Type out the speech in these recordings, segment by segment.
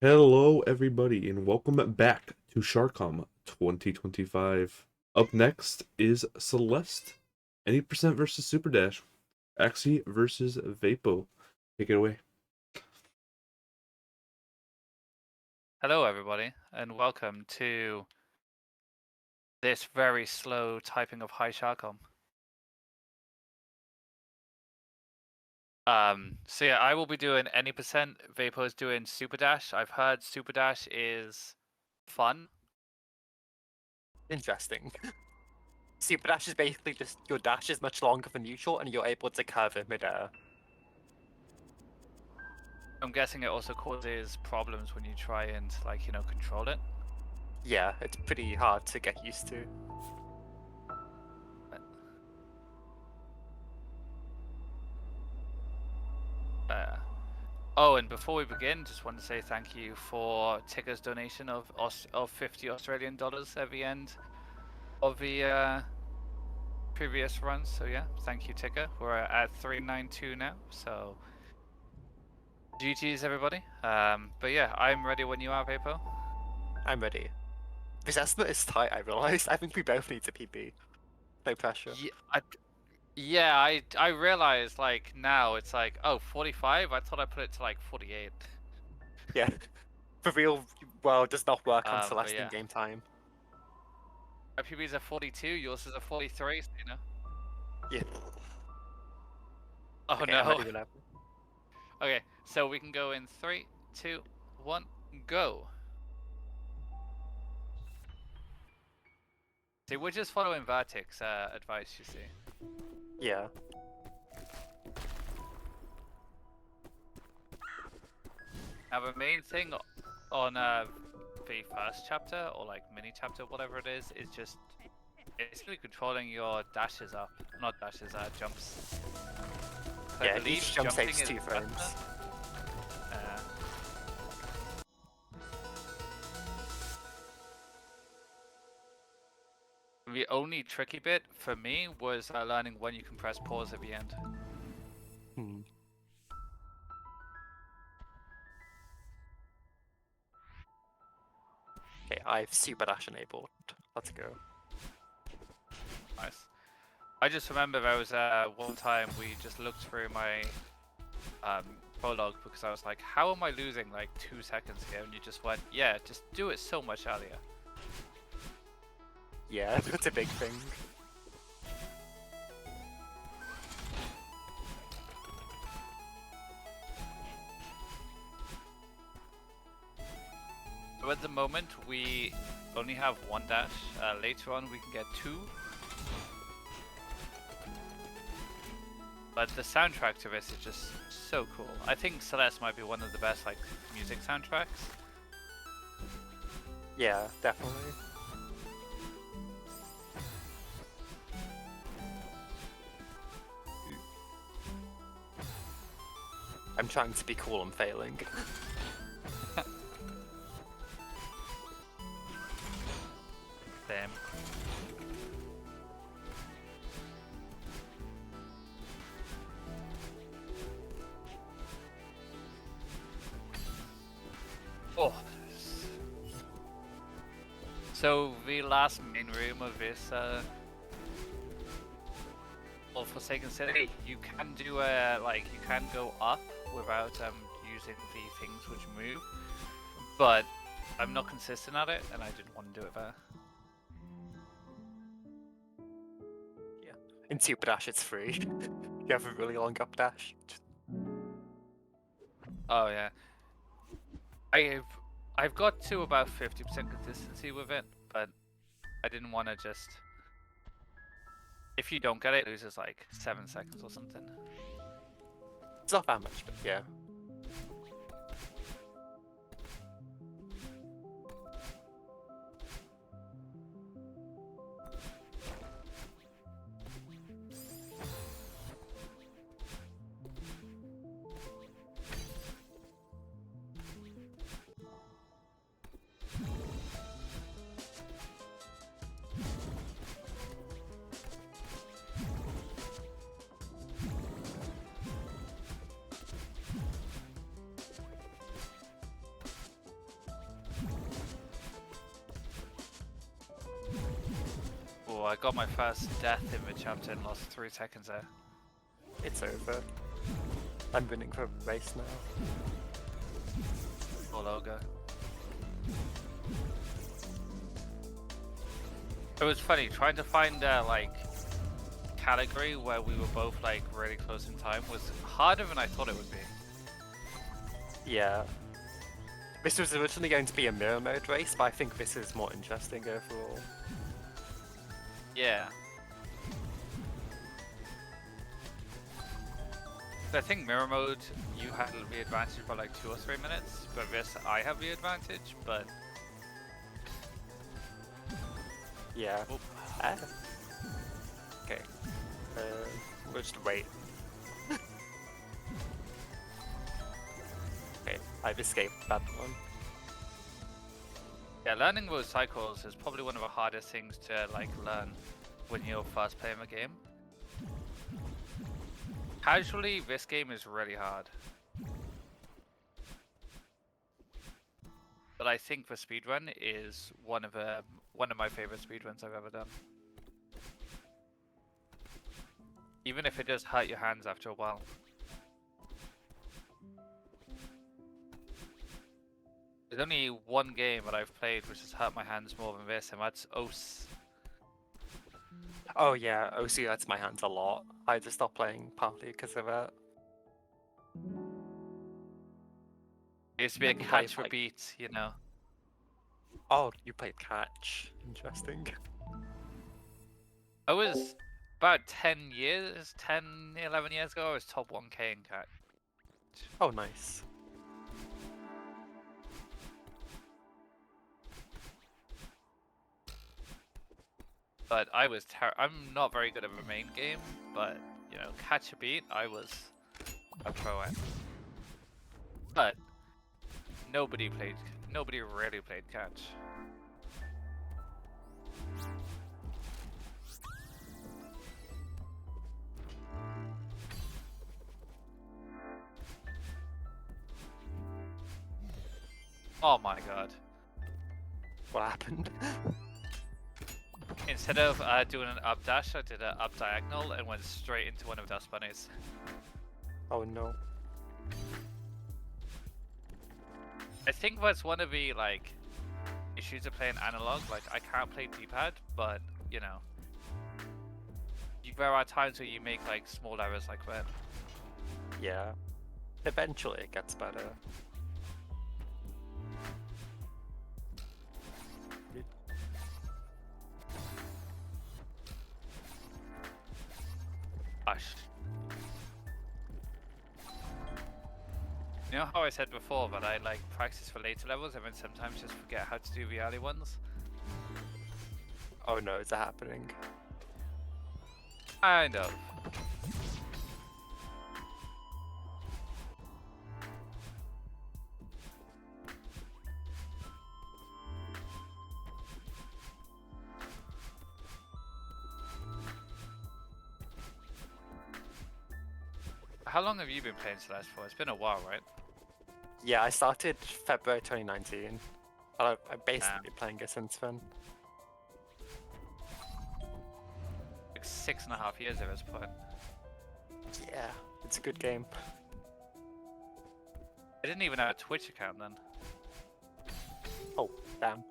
Hello, everybody, and welcome back to SHARCOM 2025. Up next is Celeste. Any percent versus Super Dash. Axey versus Vapo. Take it away. Hello, everybody, and welcome to this very slow typing of Hi SHARCOM. So yeah, I will be doing any percent. Vapo's doing Super Dash. I've heard Super Dash is fun. Interesting. Super dash is basically just your dash is much longer than usual and you're able to curve in midair. I'm guessing it also causes problems when you try and, control it. Yeah, it's pretty hard to get used to. Oh, and before we begin, just want to say thank you for Ticker's donation of 50 Australian dollars at the end of the previous runs. So yeah, thank you, Ticker. We're at 392 now, so GG's everybody. But yeah, I'm ready when you are, Vapo. I'm ready. This estimate is tight, I realized. I think we both need to PB. No pressure. I realized like now it's like, oh, 45? I thought I put it to like 48. Yeah. The real world does not work on Celeste yeah. in game time. My PB's a 42, yours is a 43, so you know. Yeah. Oh Okay, no. I'm ready whenever. Okay, so we can go in 3, 2, 1, go. See, we're just following Vertic's advice, you see. Yeah. Now the main thing on the first chapter, or like mini chapter, whatever it is just basically controlling your dashes up. Not dashes, jumps. Yeah, each jump takes 2 frames. The only tricky bit for me was learning when you can press pause at the end. Okay, I've Super Dash enabled. Let's go. Nice. I just remember there was one time we just looked through my prologue because I was like, how am I losing like 2 seconds here? And you just went, yeah, just do it so much earlier. Yeah, that's a big thing. So at the moment, we only have 1 dash. Later on, we can get 2. But the soundtrack to this is just so cool. I think Celeste might be one of the best like music soundtracks. Yeah, definitely. I'm trying to be cool and failing. Damn. Oh. So the last main room of this All Forsaken City, you can do you can go up without using the things which move, but I'm not consistent at it, and I didn't want to do it there. Yeah, in Super Dash it's free. You have a really long up dash. Oh yeah, I've got to about 50% consistency with it, but I didn't want to just. If you don't get it, it loses like 7 seconds or something. It's not that much, but yeah. Oh, I got my first death in mid-chapter and lost 3 seconds there. It's over. I'm winning for a race now. Or logo. It was funny trying to find like category where we were both like really close in time was harder than I thought it would be. Yeah. This was originally going to be a mirror mode race, but I think this is more interesting overall. Yeah. I think mirror mode, you had the advantage by like 2 or 3 minutes, but this I have the advantage, but... Yeah. Oh. Okay. We'll just wait. Okay, I've escaped that one. Yeah, learning those cycles is probably one of the hardest things to like learn when you're first playing a game. Casually, this game is really hard. But I think the speedrun is one of my favorite speedruns I've ever done. Even if it does hurt your hands after a while. There's only one game that I've played which has hurt my hands more than this, and that's OS. Oh yeah, OC hurts my hands a lot. I just stopped playing partly because of that. It used to be a Never played, catch like- repeat, you know. Oh, you played catch. Interesting. I was about 11 years ago, I was top 1k in catch. Oh, nice. But I was I'm not very good at the main game, but you know, catch a beat, I was a pro at. But nobody really played catch. Oh my god. What happened? Instead of doing an up dash, I did an up diagonal and went straight into one of Dust Bunnies. Oh no. I think that's one of the like issues of playing analog. Like I can't play D-pad, but you know, there are times where you make like small errors like that. Yeah. Eventually it gets better. Gosh. You know how I said before that I like practice for later levels and then sometimes just forget how to do the early ones? Oh no, is that happening? Kind of. How long have you been playing Celeste for? It's been a while, right? Yeah, I started February 2019. And I've basically been playing it since then. Like 6.5 years at this point. Yeah, it's a good game. I didn't even have a Twitch account then. Oh, damn.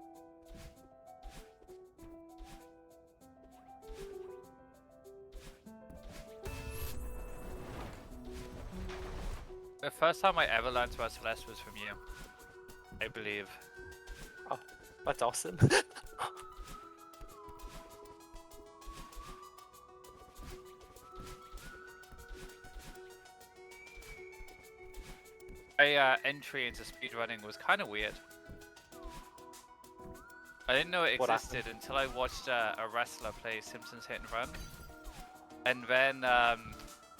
The first time I ever learned about Celeste was from you, I believe. Oh, that's awesome. My entry into speedrunning was kind of weird. I didn't know it What existed until I watched a wrestler play Simpsons Hit and Run. And then I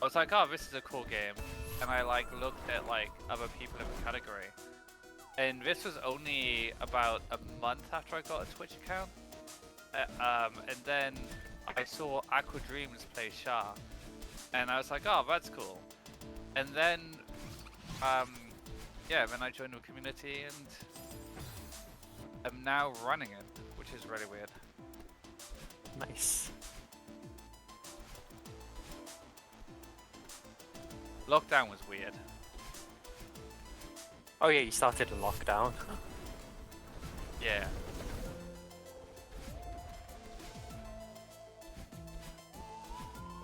was like, oh, this is a cool game. And I like looked at like other people in the category. And this was only about a month after I got a Twitch account. And then I saw Aqua Dreams play Shah. And I was like, oh, that's cool. And then, yeah, then I joined the community and am now running it, which is really weird. Nice. Lockdown was weird. Oh yeah, you started a lockdown. Yeah.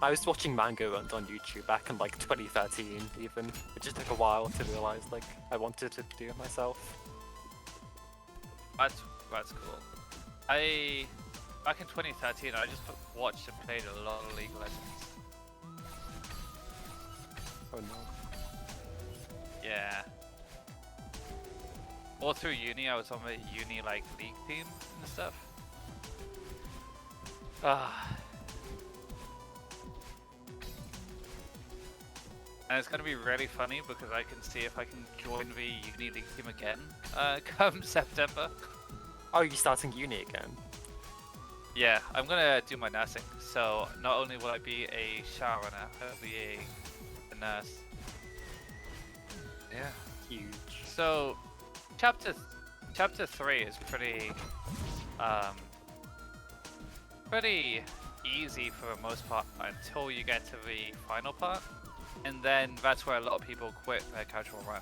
I was watching manga runs on YouTube back in like 2013 even. It just took a while to realize like I wanted to do it myself. That's cool. Back in 2013, I just watched and played a lot of League of Legends. Oh no. Yeah. All through uni, I was on the uni like league team and stuff. And it's gonna be really funny because I can see if I can join the uni league team again come September. Oh, you're starting uni again? Yeah, I'm gonna do my nursing. So not only will I be a shower runner, I'll be a nurse. Yeah. Huge. So chapter 3 is pretty pretty easy for the most part until you get to the final part, and then that's where a lot of people quit their casual run.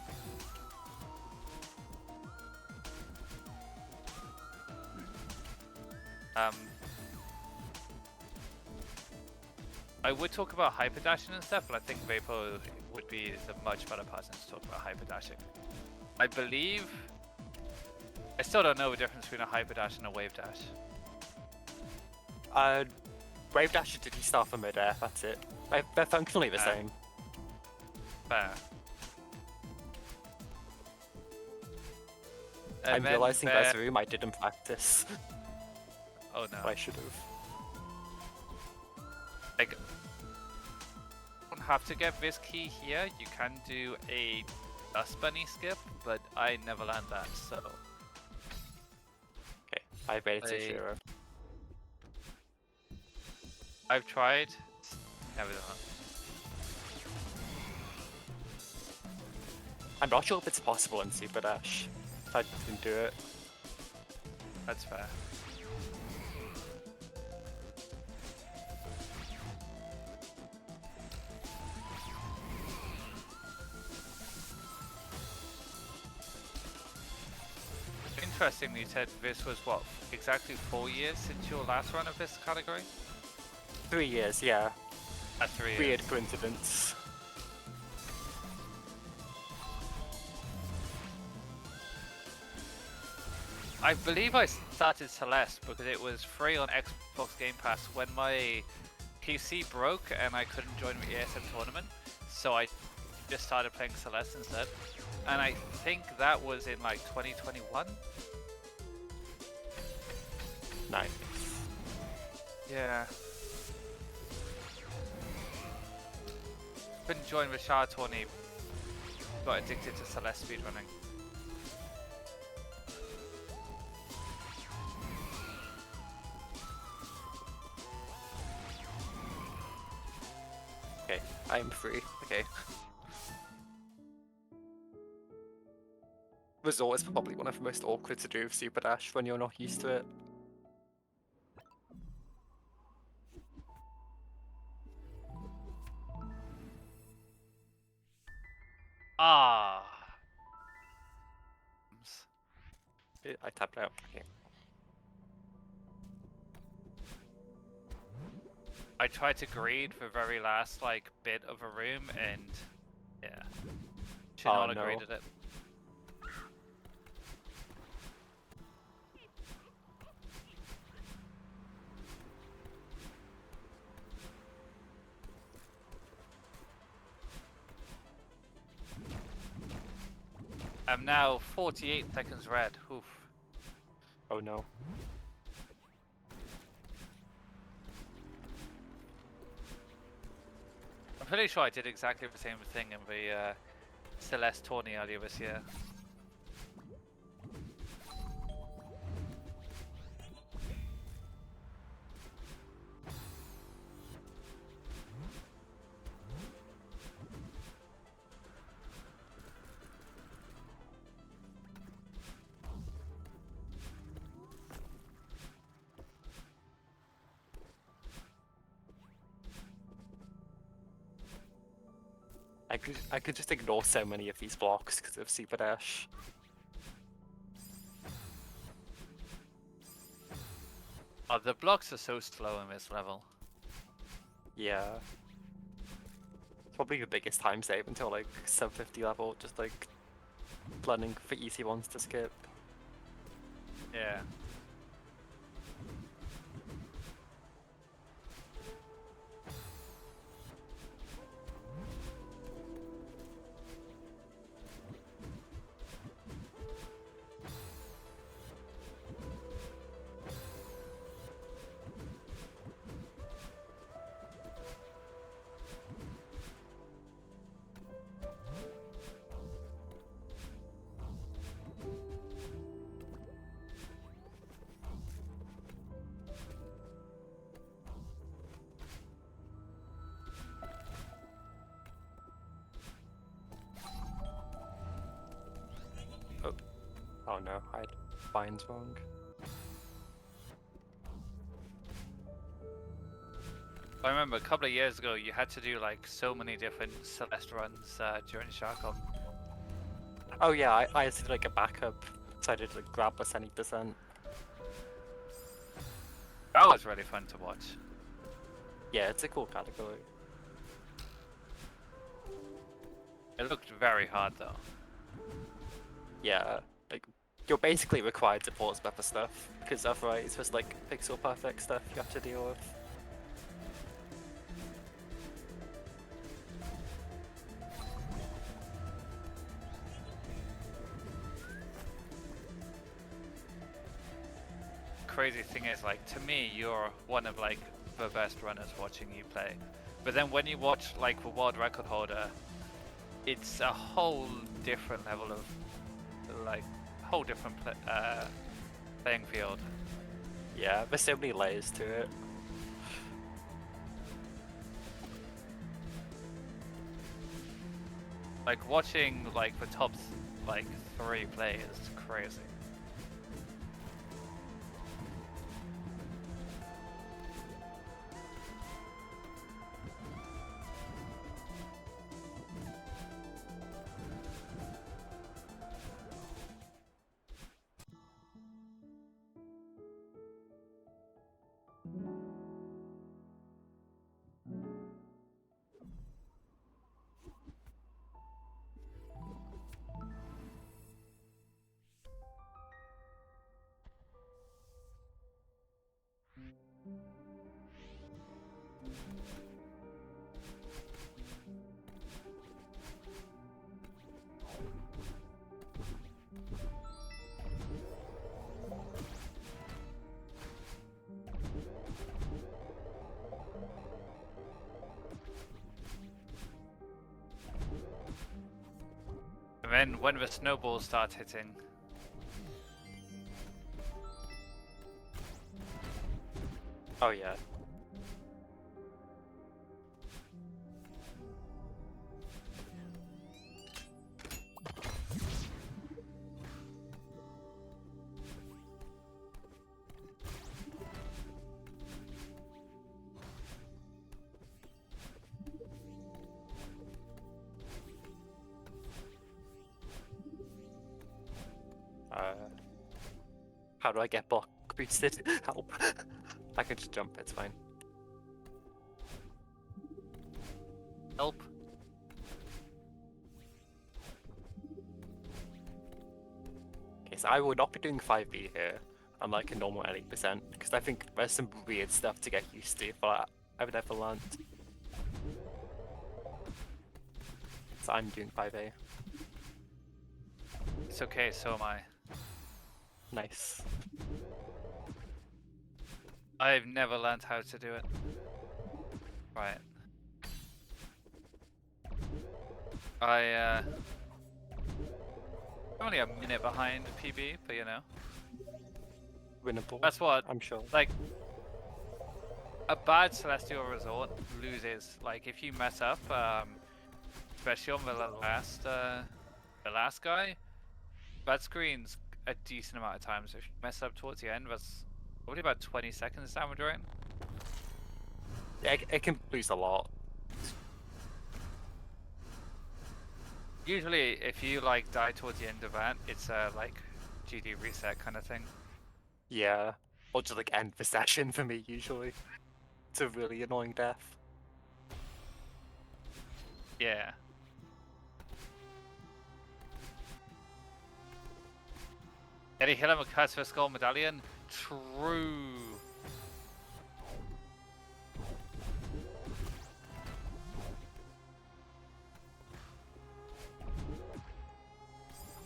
I would talk about hyperdashing and stuff, but I think Vapo would be the much better person to talk about hyperdashing. I believe... I still don't know the difference between a hyperdash and a wave dash. Wave dash did you start from mid-air, that's it. They're functionally the same. Fair. I'm realizing there's a room I didn't practice. Oh no. I should have. Like, you don't have to get this key here. You can do a dust bunny skip, but I never learned that, so... Okay, I made it to 0. I've tried. Never done it. I'm not sure if it's possible in Super Dash. I didn't do it. That's fair. Interestingly, you said this was what, exactly 4 years since your last run of this category? 3 years, yeah. 3 years. Weird coincidence. I believe I started Celeste because it was free on Xbox Game Pass when my PC broke and I couldn't join the ESM tournament, so I just started playing Celeste instead. And I think that was in like 2021. Nice. Yeah. Couldn't join the Shard tourney. Got addicted to Celeste speedrunning. Okay, I'm free. Okay. Resort is probably one of the most awkward to do with Super Dash when you're not used to it. Ah. I tapped out. Okay. I tried to greed the very last like bit of a room and yeah. Should not have greeded it. I'm now 48 seconds red. Oof. Oh no. I'm pretty sure I did exactly the same thing in the Celeste tourney earlier this year. I could just ignore so many of these blocks because of Super Dash. Oh, the blocks are so slow in this level. Yeah. Probably the biggest time save until like 750 level, just like planning for easy ones to skip. Yeah. Oh no, I had binds wrong. I remember a couple of years ago you had to do like so many different Celeste runs during SHARCOM. Oh yeah, I had to do like a backup, so I did like grab us any percent. That was really fun to watch. Yeah, it's a cool category. It looked very hard though. Yeah, like you're basically required to pause buffer stuff, because otherwise it's just like pixel perfect stuff you have to deal with. Crazy thing is, like, to me, you're one of like the best runners watching you play. But then when you watch like the world record holder, it's a whole different level of like whole different playing field. Yeah, there's so many layers to it. Like watching like the top like 3 play is crazy. And then when the snowballs start hitting, Oh yeah. How do I get block boosted? Help. I can just jump, it's fine. help. Okay, so I will not be doing 5B here on like a normal 80%, because I think there's some weird stuff to get used to for that I've never learned. So I'm doing 5A. It's okay, so am I. Nice. I've never learned how to do it. Right. I'm only a minute behind PB, but you know. Winnable. That's what, I'm sure. like, a bad Celestial Resort loses. Like, if you mess up, especially on the last guy, that screen's a decent amount of time. So if you mess up towards the end, that's probably about 20 seconds damage during. Yeah, it can lose a lot. Usually, if you like die towards the end of that, it's like GD reset kind of thing. Yeah. Or just like end the session for me usually. It's a really annoying death. Yeah. Eddie Hiller McCut's for Skull Medallion. True.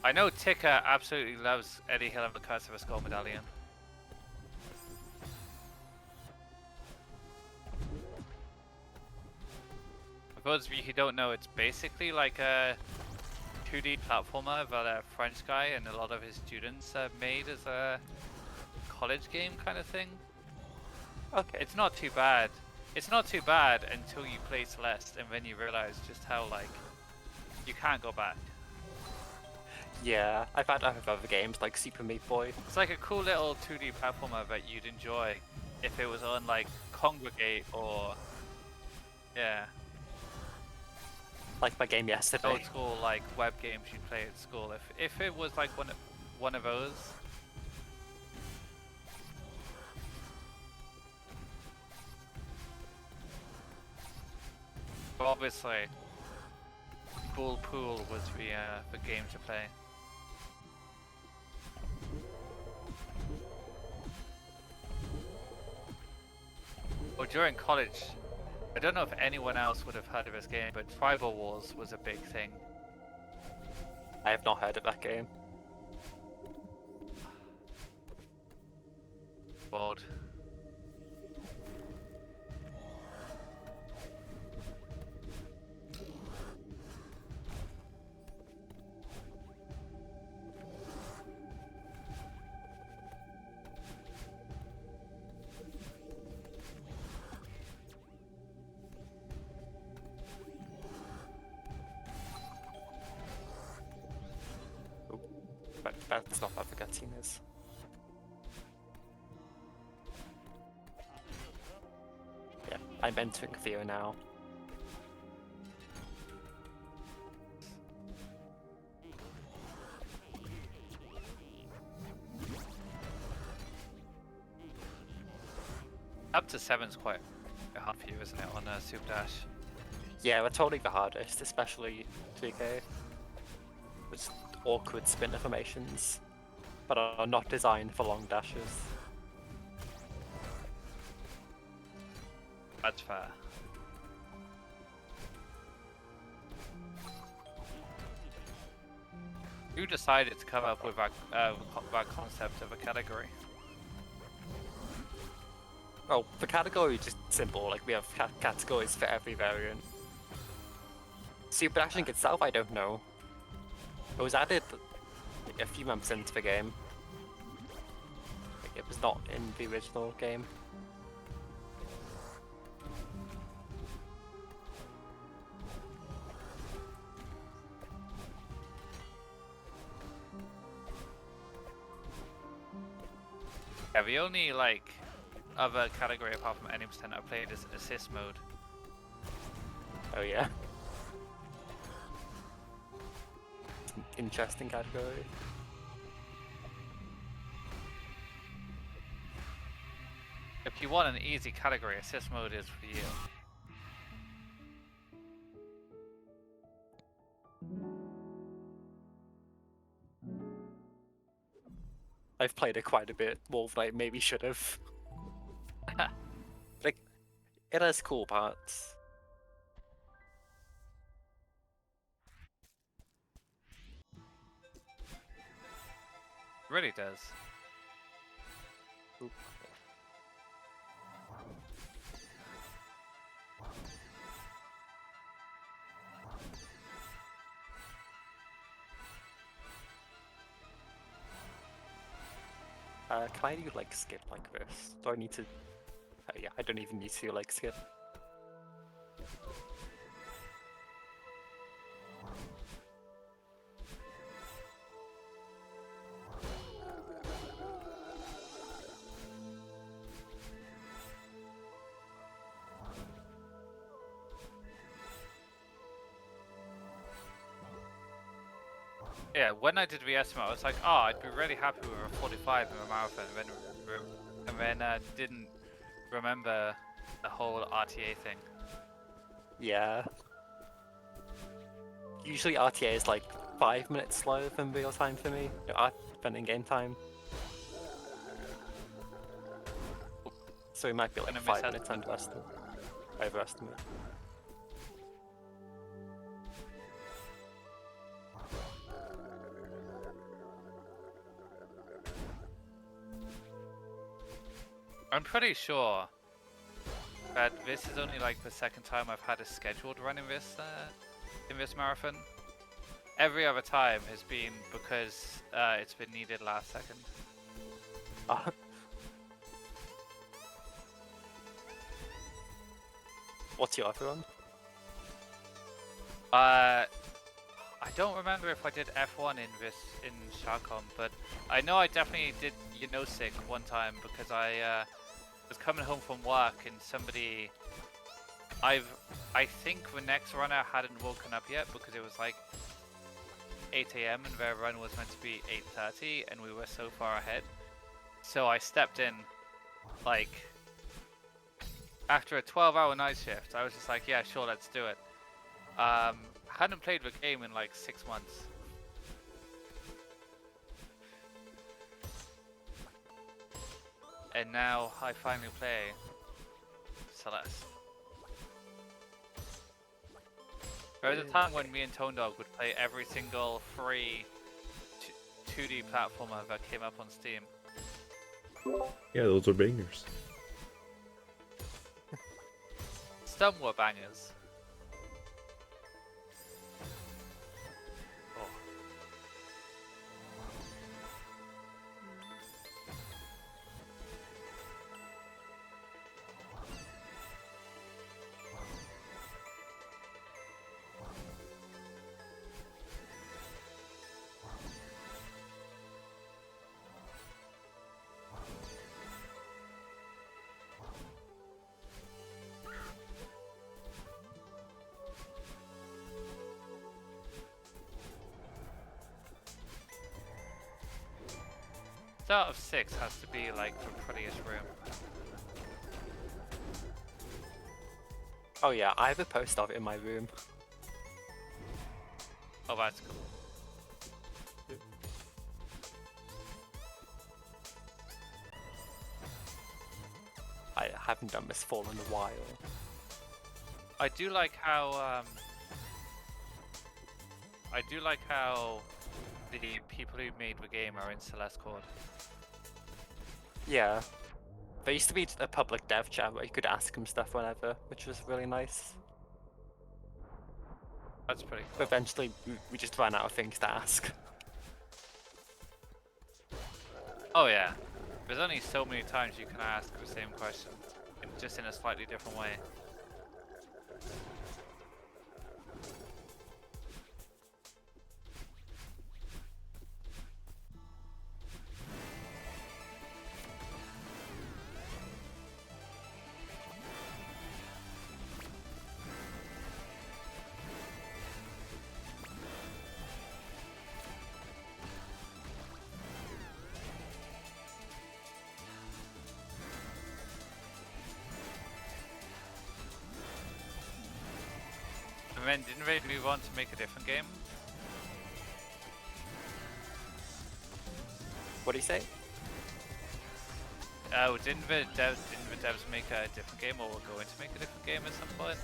I know Tika absolutely loves Eddie Hill and because of a Skull Medallion. For those of you who don't know, it's basically like a 2D platformer that a French guy and a lot of his students made as a college game kind of thing. Okay. It's not too bad. It's not too bad until you play Celeste and then you realize just how like you can't go back. Yeah, I've had other games like Super Meat Boy. It's like a cool little 2D platformer that you'd enjoy if it was on like Congregate or yeah, Like my game yesterday. old school like web games you play at school. If it was like one of those. But obviously, Pool Pool was the game to play. Well, during college, I don't know if anyone else would have heard of this game, but Tribal Wars was a big thing. I have not heard of that game. Bored. But that's not what the cutscene is. Yeah, I'm entering Theo now. Up to 7's quite hard for you, isn't it, on Super Dash? Yeah, we're totally the hardest, especially 2K. With awkward spin formations, but are not designed for long dashes. That's fair. Who decided to come up with that concept of a category? Well, the category is just simple, like we have categories for every variant. Super dashing itself, I don't know. It was added like, a few months into the game. Like, it was not in the original game. Yeah, the only like other category apart from any percent I played is assist mode. Oh yeah. It's an interesting category. If you want an easy category, assist mode is for you. I've played it quite a bit more than I maybe should have. Like, it has cool parts. It really does. Oop. Can I do like skip like this? Do I need to? Yeah, I don't even need to like skip. Yeah, when I did the estimate, I was like, oh, I'd be really happy with a 45 in a marathon, and then didn't remember the whole RTA thing. Yeah. Usually RTA is like 5 minutes slower than real time for me, than in game time. So it might be like Gonna 5 miss minutes overestimate. I'm pretty sure that this is only like the second time I've had a scheduled run in this marathon. Every other time has been because it's been needed last second. What's your other one? I don't remember if I did F1 in SHARCOM, but I know I definitely did Sick one time because I was coming home from work and somebody I think the next runner hadn't woken up yet because it was like 8 AM and their run was meant to be 8:30 and we were so far ahead. So I stepped in like after a 12-hour night shift. I was just like, yeah, sure, let's do it. Hadn't played the game in like 6 months. And now I finally play Celeste. There was a time when me and Tone Dog would play every single free 2D platformer that came up on Steam. Yeah, those are bangers. Some were bangers. Out of 6 has to be like the prettiest room. Oh yeah, I have a poster of it in my room. Oh, that's cool. I haven't done this fall in a while. I do like how the people who made the game are in Celeste Cord. Yeah. There used to be a public dev chat where you could ask him stuff whenever, which was really nice. That's pretty cool. But eventually, we just ran out of things to ask. Oh yeah. There's only so many times you can ask the same question, just in a slightly different way. And then didn't they move on to make a different game? What do you say? Oh, didn't the devs make a different game, or were going to make a different game at some point?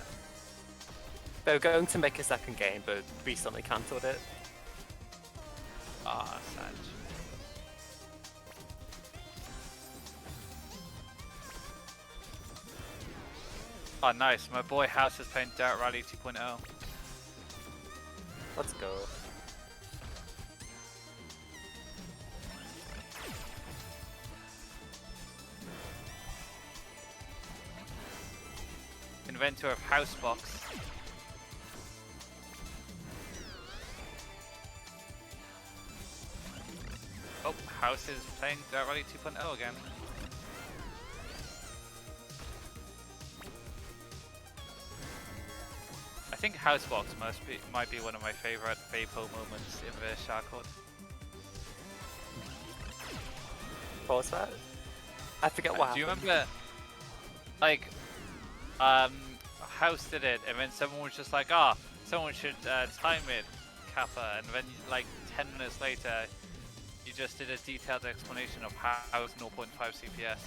They were going to make a second game, but recently cancelled it. Ah, sad. Oh, nice. My boy House is playing Dirt Rally 2.0. Let's go. Inventor of Housebox. Oh, House is playing Dirt Rally 2.0 again. I think Housebox might be one of my favorite Vapo moments in the SHARCOM. What was that? I forget what Do you happened. remember, like, House did it, and then someone was just like, ah, someone should time it, Kappa, and then like 10 minutes later, you just did a detailed explanation of how it's 0.5 CPS.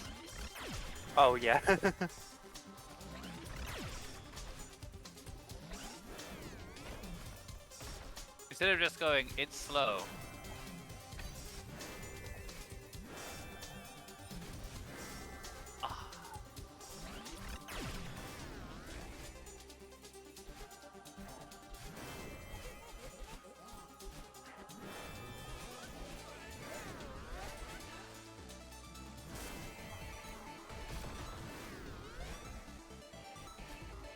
Oh yeah. Instead of just going, it's slow.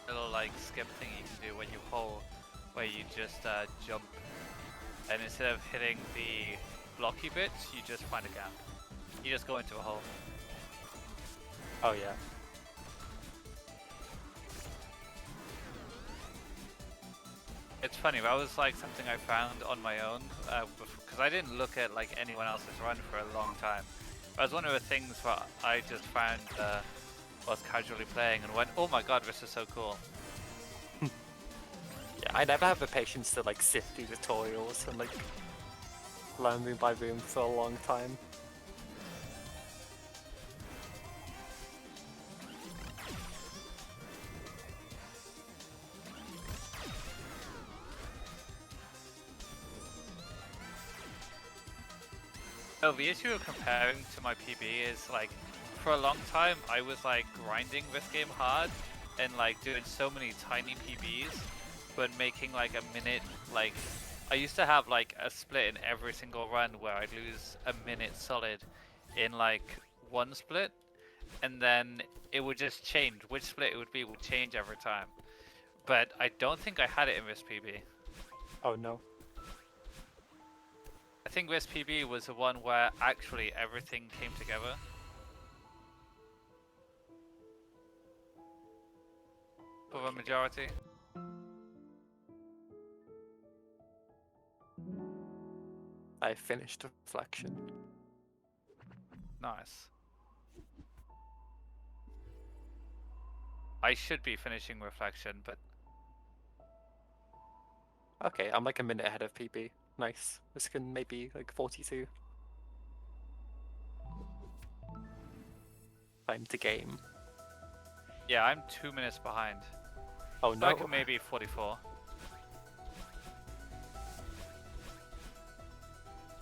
Little like skip thing you can do when you pull, where you just jump, and instead of hitting the blocky bits, you just find a gap. You just go into a hole. Oh yeah. It's funny, that was like something I found on my own, because I didn't look at like anyone else's run for a long time. That was one of the things that I just found was casually playing and went, oh my god, this is so cool. Yeah, I never have the patience to like sift through tutorials and like learn room by room for a long time. So the issue of comparing to my PB is like, for a long time I was like grinding this game hard and like doing so many tiny PBs, but making like a minute, like I used to have like a split in every single run where I'd lose a minute solid in like one split, and then it would just change. Which split it would be would change every time. But I don't think I had it in this PB. Oh no. I think this PB was the one where actually everything came together. For the majority. I finished Reflection. Nice. I should be finishing Reflection, but Okay, I'm like a minute ahead of PB. Nice. This can maybe like 42. Time to game. yeah, I'm 2 minutes behind. Oh no. Like maybe 44.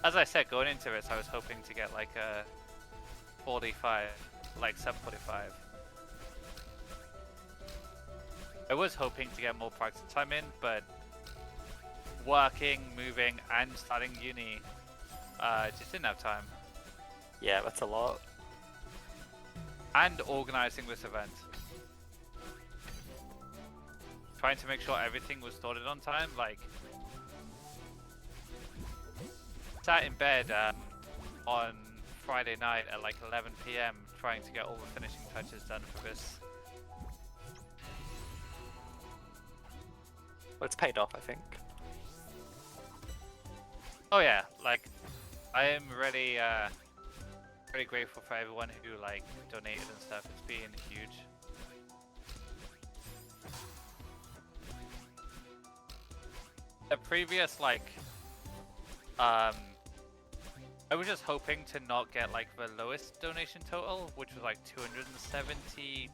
As I said, going into this, I was hoping to get like a 45, like sub 45. I was hoping to get more practice time in, but working, moving, and starting uni, just didn't have time. Yeah, that's a lot. And organizing this event. Trying to make sure everything was sorted on time, like sat in bed on Friday night at like 11 PM trying to get all the finishing touches done for this. Well, it's paid off, I think. Oh yeah, like I am really really grateful for everyone who like donated and stuff. It's been huge. The previous like I was just hoping to not get like the lowest donation total, which was like £272.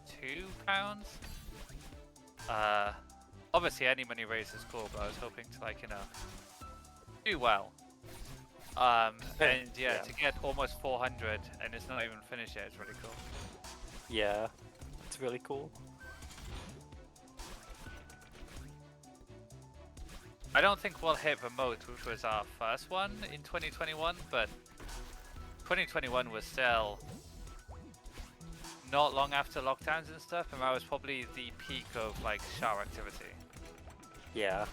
Obviously any money raised is cool, but I was hoping to like, you know, do well. And yeah, to get almost 400 and it's not even finished yet, it's really cool. Yeah, it's really cool. I don't think we'll hit the moat, which was our first one in 2021, but 2021 was still not long after lockdowns and stuff, and that was probably the peak of like shower activity. Yeah.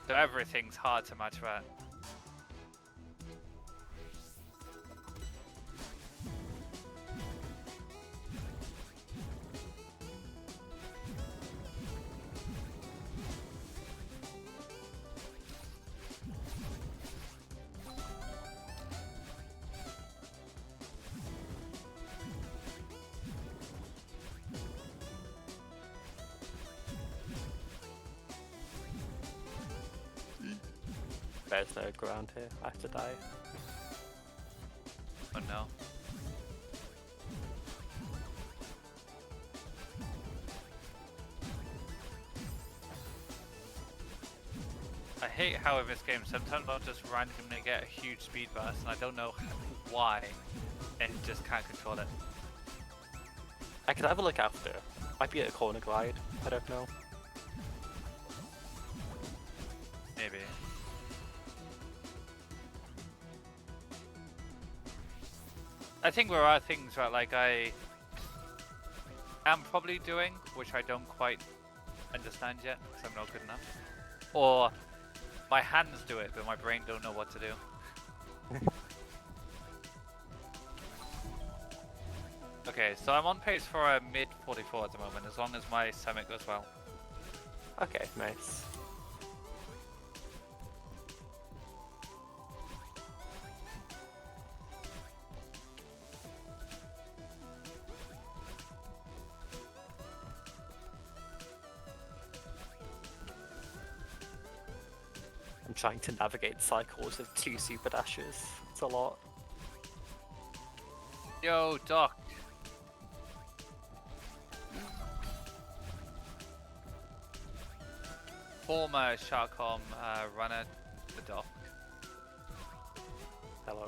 So everything's hard to match that. There's no ground here. I have to die. Oh no. I hate how in this game sometimes I'll just randomly get a huge speed burst and I don't know why and just can't control it. I could have a look after. Might be a corner glide. I don't know. Maybe. I think there are things that like I am probably doing, which I don't quite understand yet because I'm not good enough. Or my hands do it, but my brain don't know what to do. Okay, so I'm on pace for a mid 44 at the moment, as long as my summit goes well. Okay, nice. I'm trying to navigate cycles of 2 super dashes. It's a lot. Yo, Doc. Former SHARCOM runner, the Doc. Hello.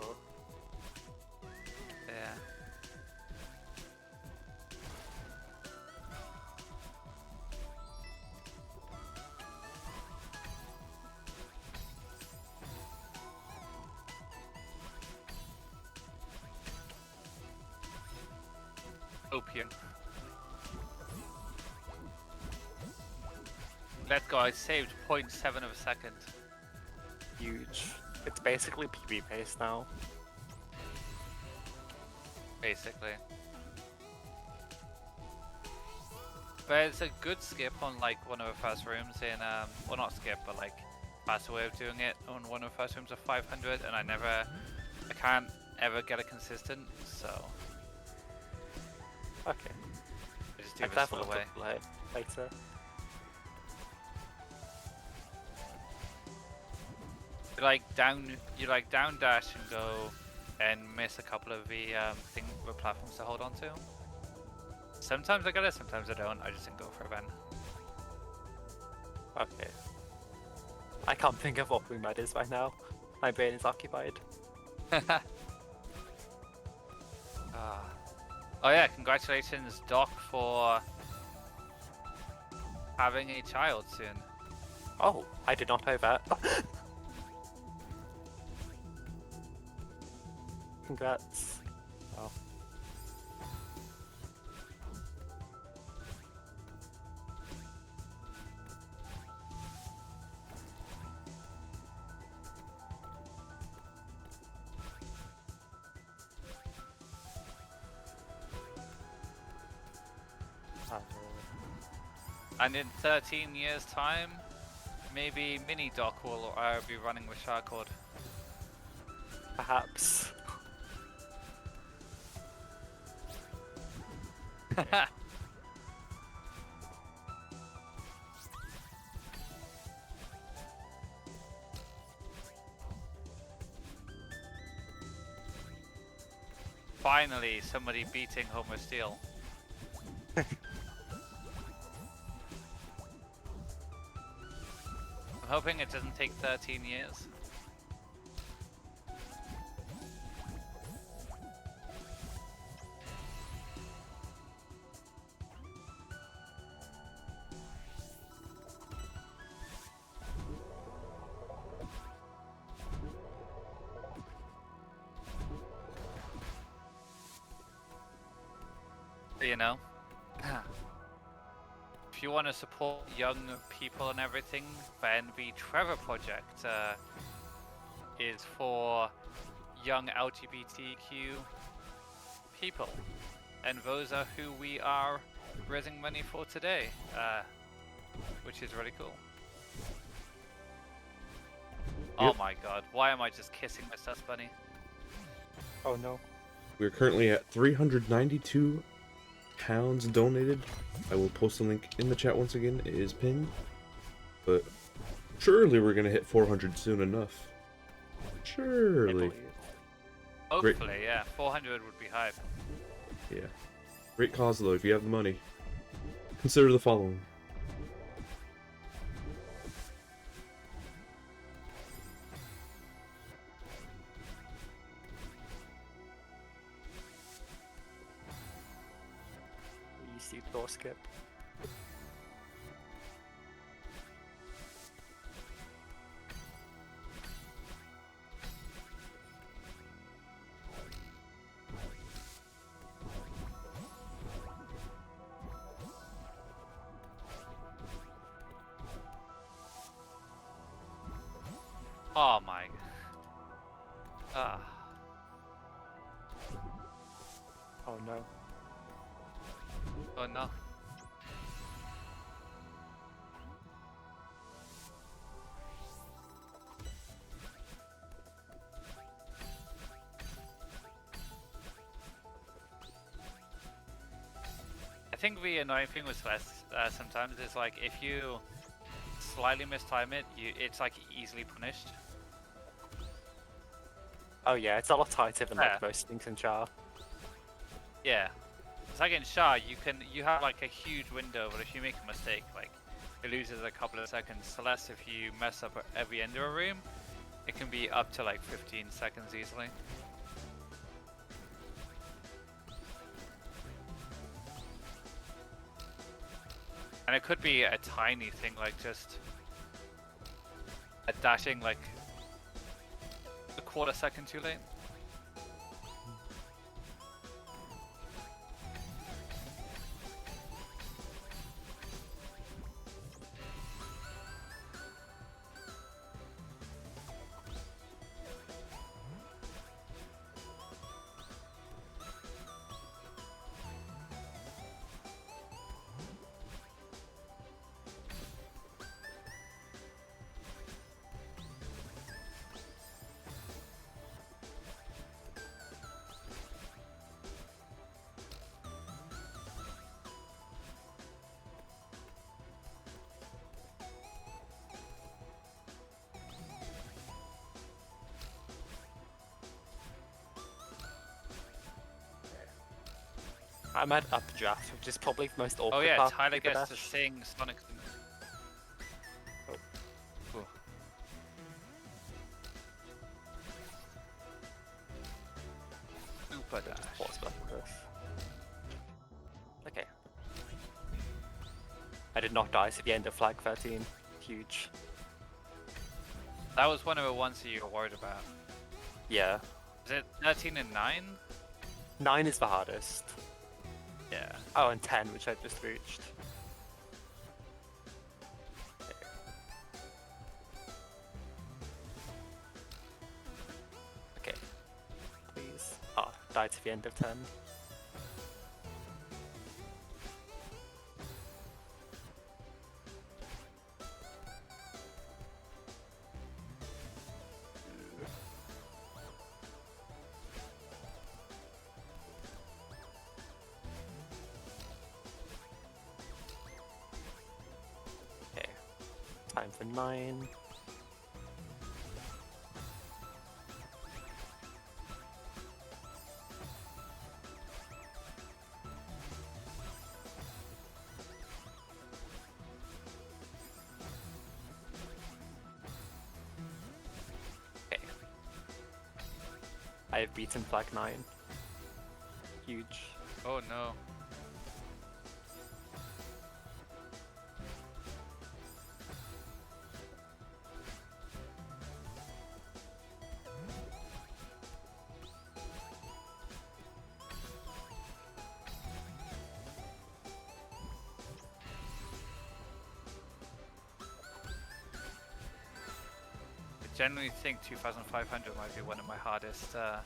Yeah. Opium. Let's go, I saved 0.7 of a second. Huge. It's basically PB pace now. Basically. There's a good skip on like one of the first rooms in, well not skip, but like faster way of doing it on one of the first rooms of 500 and I can't ever get it consistent, so. Okay. I just do I this could have a slow look way. at later. You like down dash and go and miss a couple of the platforms to hold on to. Sometimes I get it, sometimes I don't. I just didn't go for it then. Okay. I can't think of what Boom is right now. My brain is occupied. Oh yeah, congratulations Doc for having a child soon. Oh, I did not know that. Congrats. Oh. And in 13 years time, maybe Mini Doc will be running with Sharkord. Perhaps. Finally, somebody beating Homer Steel. I'm hoping it doesn't take 13 years. You know, if you want to support young people and everything, then the Trevor Project is for young LGBTQ people, and those are who we are raising money for today, which is really cool. Yep. Oh my god, why am I just kissing my sus bunny? Oh no. We're currently at 392 pounds donated. I will post a link in the chat once again. It is pinned, but surely we're gonna hit 400 soon enough. Surely. believe. Great. Hopefully, yeah. 400 would be hype. Yeah. Great cause though, if you have the money. Consider the following. Easy door skip. Oh my. Ah. Oh no. Oh no. I think the annoying thing with Celeste sometimes is like if you slightly mistime it, it's like easily punished. Oh yeah, it's a lot tighter than Yeah. like most things in Char. Yeah. It's like in Shah, you have like a huge window, but if you make a mistake, like it loses a couple of seconds. Celeste, if you mess up every end of a room, it can be up to like 15 seconds easily. And it could be a tiny thing, like just a dashing like a quarter second too late. I'm at updraft, which is probably the most awkward Oh yeah, part. Tyler of the gets to dash. sing Sonic. Oh. Ooh. Super dash. Pause button first. Okay. I did not die at the end of flag 13. Huge. That was one of the ones that you were worried about. Yeah. Is it 13 and 9? 9 is the hardest. Yeah. Oh, and 10, which I just reached. Okay. Please. Oh, died to the end of 10. Okay. Time for 9. Okay. I have beaten flag 9. Huge. Oh no. I generally think 2,500 might be one of my hardest, one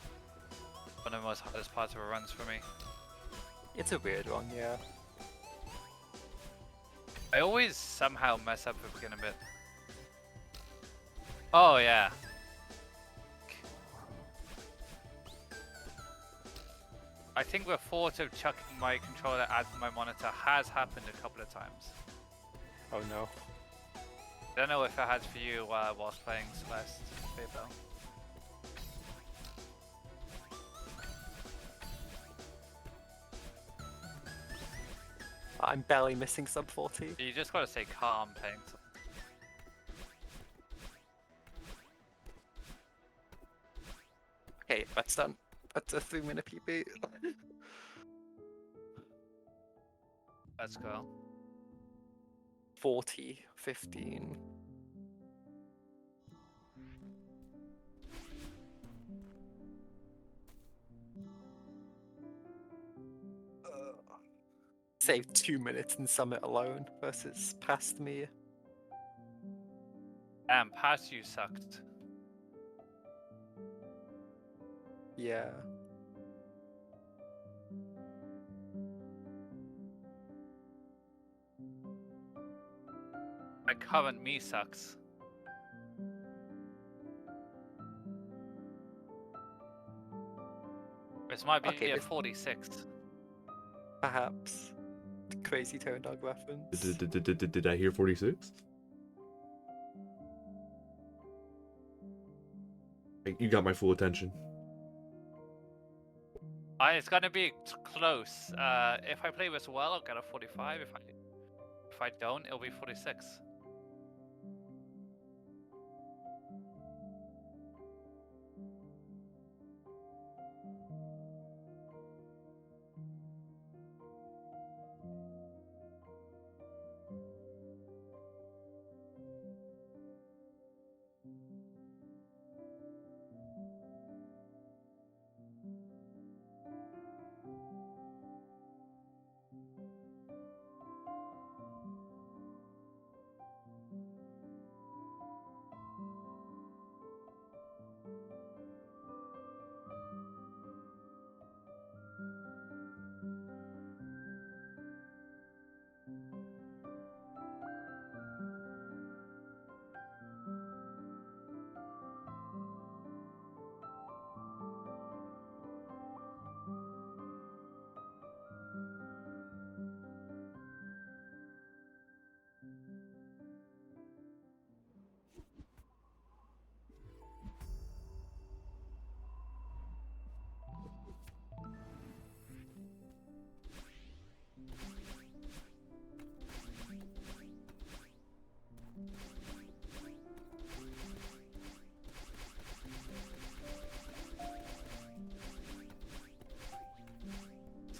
of the most hardest parts of a runs for me. It's a weird one, yeah. I always somehow mess up the beginning bit. Oh yeah. I think the thought of chucking my controller at my monitor has happened a couple of times. Oh no. I don't know if it has for you whilst playing Celeste, Vapo. I'm barely missing sub 40. You just gotta stay calm playing. Okay, that's done. That's a 3-minute PB. Let's go. 40, 15. Save 2 minutes in Summit alone versus past me. Damn, past you sucked. Yeah. My current me sucks. This might be Okay, a this- 46. Perhaps. Crazy Tone Dog reference. Did I hear 46? You got my full attention. It's gonna be close. If I play this well, I'll get a 45. If I don't, it'll be 46.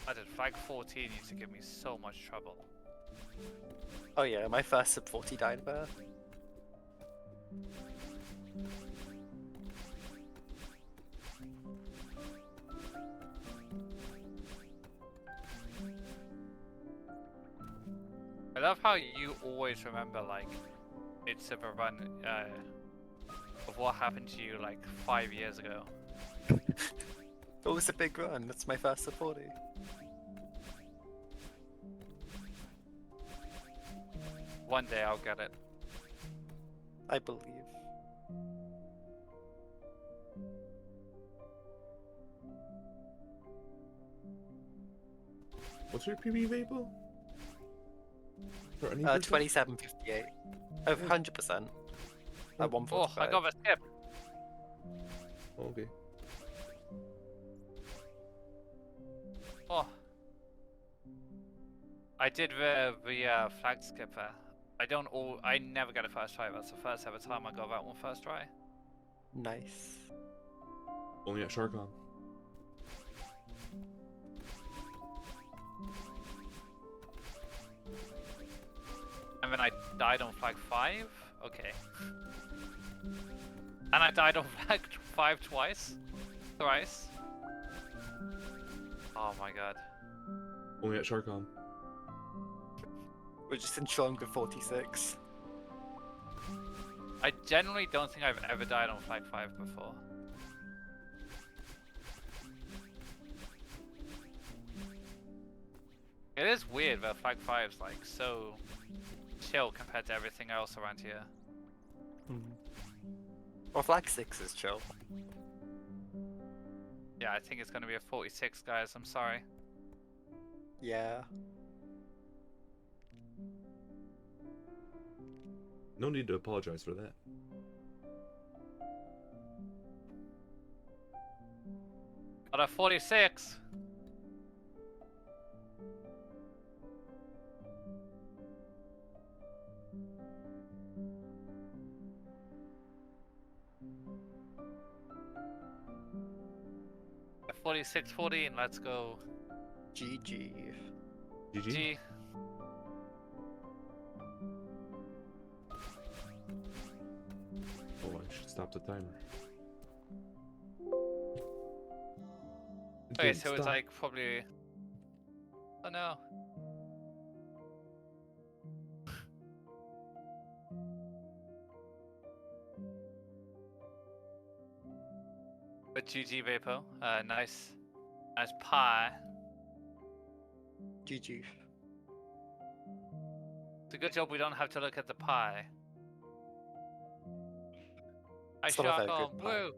I did flag 14 used to give me so much trouble. Oh yeah, my first sub 40 died there. I love how you always remember like it's a run of what happened to you like 5 years ago. It was a big run, that's my first sub 40. One day I'll get it. I believe. What's your PB, Vapo? For any person? 2758. Over 100%. At 145. Oh, I got a skip. Okay. Oh. I did the flag skipper. I never get a first try. That's the first ever time I got that one first try. Nice. Only at SHARCOM. And then I died on flag 5? Okay. And I died on flag 5 twice? Thrice? Oh my god. Only at SHARCOM. We're just in stronger 46. I generally don't think I've ever died on flag 5 before. It is weird that flag 5's like so chill compared to everything else around here. Well, flag 6 is chill. Yeah, I think it's gonna be a 46, guys. I'm sorry. Yeah. No need to apologize for that. Got a 46. 46-14. Let's go. GG. GG. G. Oh, I should stop the timer. It Okay, didn't so it's stop. like probably. Oh no. But GG Vapo. Nice pie. GG. It's a good job we don't have to look at the pie. I It's not a very SHARCOM. good pie. Woo!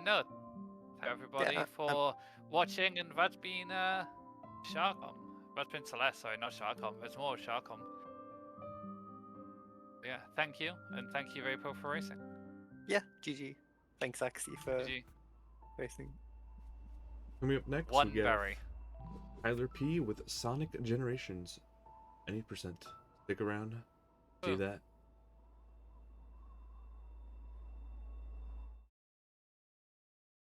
No. Thank everybody Yeah, for watching, and that's been SHARCOM. That's been Celeste, sorry, not SHARCOM. It's more SHARCOM. Yeah, thank you, and thank you Vapo for racing. Yeah, GG. Thanks, Axey, for GG. racing. Coming up next, One we have berry. Tyler P with Sonic Generations. Any percent. Stick around. See Oh. that.